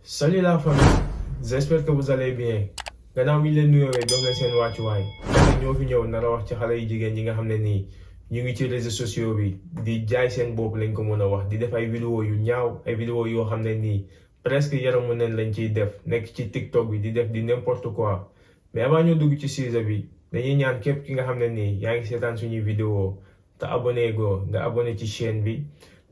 Salut la famille, j'espère que vous allez bien. Gannaaw mi leen nuyoowee jox leen seen wàccuwaay tey ñoo fi ñëw nar a wax ci xale yu jigéen ñi nga xam ne nii ñu ngi ci réseaux sociaux bi di jaay seen bopp lañ ko mën a wax di def ay vidéo yu ñaaw ay vidéo yoo xam ne nii presque yaramu neen lañ ciy def nekk ci TikTok bi di def di n'importe quoi. Mais avant ñu dugg ci sujet bi dañuy ñaan képp ki nga xam ne nii yaa ngi seetaan suñuy vidéo te abonné go nga abonné ci chaîne bi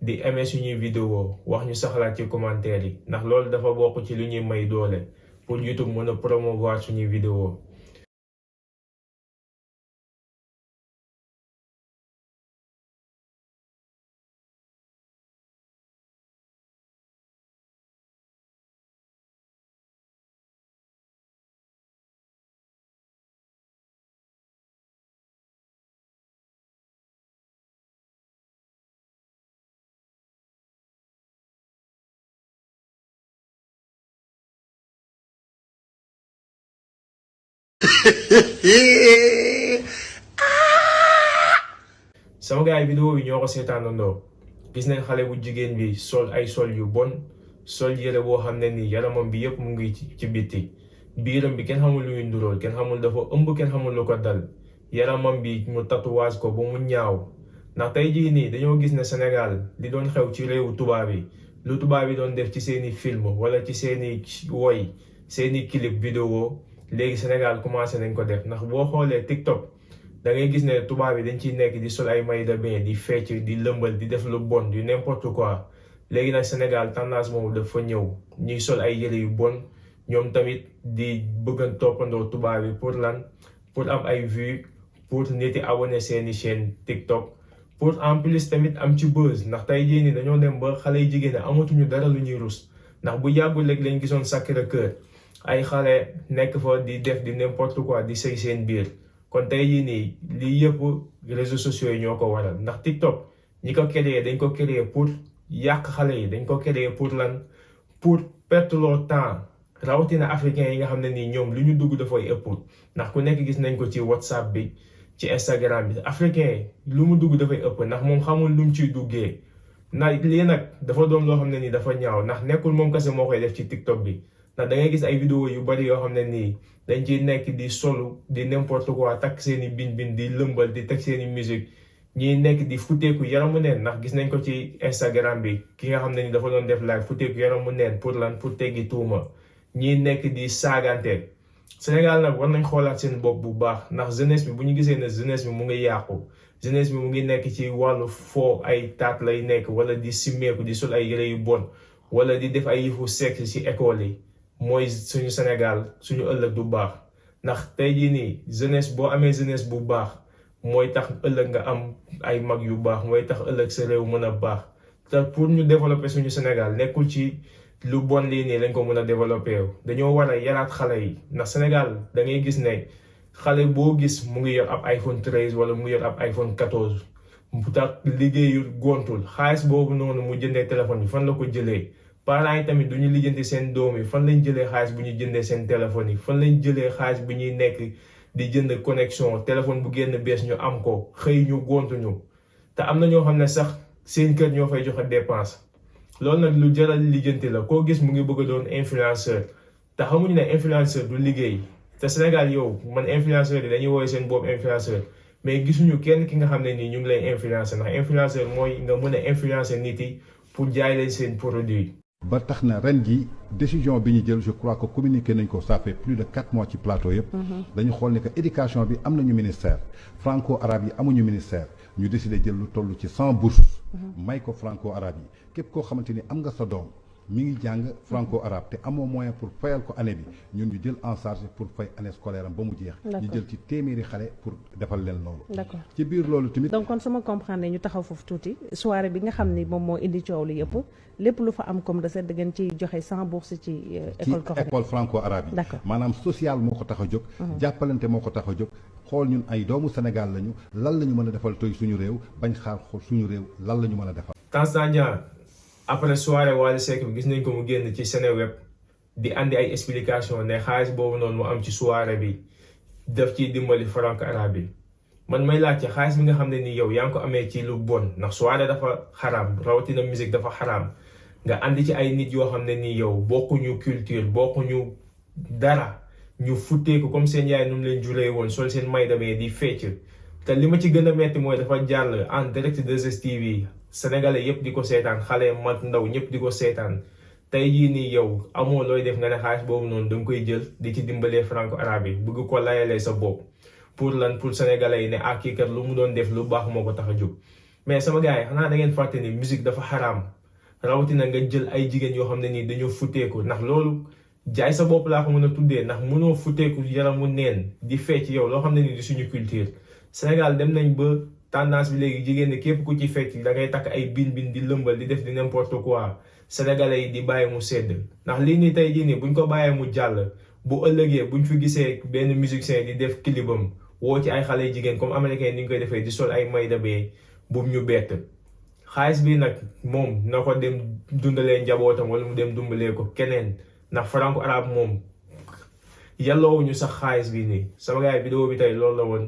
di aimer suñuy vidéo wax ñu saxlaat ci commentaire yi ndax loolu dafa bokk ci lu ñuy may doole pour YouTube mën a promouvoir suñuy vidéo. sama gars yi vidéo yi ñoo ko seetaanandoo gis nañ xale bu jigéen bi sol ay sol yu bon sol yére boo xam ne nii yaramam bi yëpp mu ngi ci bitti biiram bi kenn xamul lu muy ndurool kenn xamul dafa ëmb kenn xamul lu ko dal yaramam bi mu tatouage ko ba mu ñaaw ndax tey jii nii dañoo gis ne Sénégal li doon xew ci réewu tubaab yi lu tubaab yi doon def ci seeni film wala ci seeni woy seeni clip vidéo léegi Sénégal commencé nañ ko def ndax boo xoolee TikTok da ngay gis ne tubaab yi dañ ciy nekk di sol ay maillot de bain di fecc di lëmbal di def lu bon du n'importe quoi léegi nag Sénégal tendance moom dafa ñëw ñuy sol ay yëre yu bon ñoom tamit di bëgg a toppandoo tubaab yi pour lan pour am ay vues pour nit yi abonné seeni chaîne TikTok pour en plus tamit am ci buzz ndax tey jii nii dañoo dem ba xale yu jigéen ñi amatuñu dara lu ñuy rus ndax bu yàggul léegi lañ gisoon Sacré-Cœur ay xale nekk fa di def di n'importe quoi di sëy seen biir. kon tey jii nii lii yëpp réseaux sociaux yi ñoo ko waral ndax TikTok ñi ko créé dañ ko créé pour yàq xale yi dañ ko créé pour lan pour perte loo temps rawatina africain yi nga xam ne nii ñoom lu ñu dugg dafay ëpp ndax ku nekk gis nañ ko ci WhatsApp bi ci Instagram bi africain lu mu dugg dafay ëpp ndax moom xamul lu mu ciy duggee ndax lii nag dafa doon loo xam ne nii dafa ñaaw ndax nekkul moom kese moo koy def ci TikTok bi ndax da ngay gis ay vidéo yu bari yoo xam ne nii dañ ciy nekk di solu di n'importe quoi takk seeni bin di lëmbal di teg seeni musique ñiy nekk di futeeku yaramu neen ndax gis nañ ko ci Instagram bi ki nga xam ne ni dafa doon def live futeeku yaramu neen pour lan pour teggi tuuma ñiy nekk di saagante Sénégal nag war nañ xoolaat seen bopp bu baax ndax jeunesse bi bu ñu gisee ne jeunesse bi mu ngi yàqu jeunesse bi mu ngi nekk ci wàllu foo ay taat lay nekk wala di simmeeku di sol ay yére yu bon wala di def ay yëfu sexe ci école yi mooy suñu Sénégal suñu ëllëg du baax ndax tey jii nii jeunesse boo amee jeunesse bu baax mooy tax ëllëg nga am ay mag yu baax mooy tax ëllëg sa réew mën a baax te pour ñu développer suñu Sénégal nekkul ci lu bon lii nii lañ ko mën a développer dañoo war a yaraat xale yi ndax Sénégal da ngay gis ne xale boo gis mu ngi yor ab iPhone 13 wala mu ngi yor ab iPhone 14 mu tax liggéeyul gontul xaalis boobu noonu mu jëndee téléphone bi fan la ko jëlee. parents yi tamit du ñu lijjanti seen doom yi fan lañ jëlee xaalis bu ñu jëndee seen téléphone yi fan lañ jëlee xaalis bu ñuy nekk di jënd connexion téléphone bu génn bees ñu am ko xëy ñu gontuñu te am na ñoo xam ne sax seen kër ñoo fay joxe dépense loolu nag lu jaral lijjanti la koo gis mu ngi bëgg a doon influenceur te xamuñu ne influenceur du liggéey te Sénégal yow man influenceur yi dañuy woowee seen boobu influenceur mais gisuñu kenn ki nga xam ne nii ñu ngi lay influencer ndax influenceur mooy nga mën a influencer nit yi pour jaay leen seen produit. ba tax na ren ji décision bi ñu jël je crois que communiqué nañ ko ça fait plus de 4 mois ci plateau yëpp. dañu xool ne que éducation bi am nañu ministère franco arabe yi amuñu ministère ñu décidé jël lu toll ci 100 bourses. may ko franco arabe yi képp koo xamante ni am nga sa doom mi ngi jàng franco arabe te amoo moyen pour fayal ko année bi ñun ñu jël en charge pour fay année scolaire am ba mu jeex. ñu jël ci téeméeri xale pour defal leen loolu. d'accord ci biir loolu tamit. donc kon sama comprendre ñu taxaw foofu tuuti soirée bi nga xam ni moom moo indi coow li yëpp lépp lu fa am comme recette da ngeen ci joxe 100 bourses ci école coranique école franco arabe yi. d'accord maanaam social moo ko tax a jóg. jàppalante moo ko tax a jóg xool ñun ay doomu Sénégal lañu lan la ñu mën a defal toy suñu réew bañ xaar xool suñu réew lan la ñu mën a defal. Tanzania après soirée Wally Seck bi gis nañ ko mu génn ci Seneweb di andi ay explication ne xaalis boobu noonu mu am ci soirée bi daf ciy dimbali franco arabe bi man may laajte xaalis bi nga xam ne ni yow yaa ngi ko amee ci lu bon ndax soirée dafa xaraam rawatina musique dafa xaraam nga andi ci ay nit yoo xam ne nii yow bokkuñu culture bokkuñu dara ñu futteeku comme seen yaay nu mu leen juree woon sol seen maydamee di fecc te li ma ci gën a metti mooy dafa jàll en direct 2STV sénégalais yépp di ko seetaan xale mag ndaw ñëpp di ko seetaan tey jii nii yow amoo looy def nga ne xaalis boobu noonu da nga koy jël di ci dimbalee franco arabe yi bëgg ko layalee sa bopp pour lan pour sénégalais yi ne ak kii kat lu mu doon def lu baax moo ko tax a jóg mais sama gars yi xanaa da ngeen fàtte ni musique dafa xaraam rawatina nga jël ay jigéen yoo xam ne nii dañoo futteeku ndax loolu jaay sa bopp laa ko mën a tuddee ndax mënoo futteeku yaramu neen di fecc yow loo xam ne nii di suñu culture Sénégal dem nañ ba tendance bi léegi jigéen ñi képp ku ci fecc da ngay takk ay bin di lëmbal di def di n'importe quoi sénégalais yi di bàyyi mu sedd ndax lii nii tey jii nii buñ ko bàyyee mu jàll bu ëllëgee buñ fi gisee benn musicien di def clipam woo ci ay xale jigéen comme américain ni ñu koy defee di sol ay mayda bee bu ñu bett xaalis bi nag moom na ko dem dundalee njabootam wala mu dem dumbalee ko keneen ndax franco arabe moom yàlloowuñu sax xaalis bi nii sama gars yi vidéo bi tey loolu la woon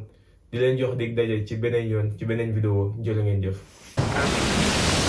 di leen jox dig daje ci beneen yoon ci beneen vidéo jërë ngeen jëf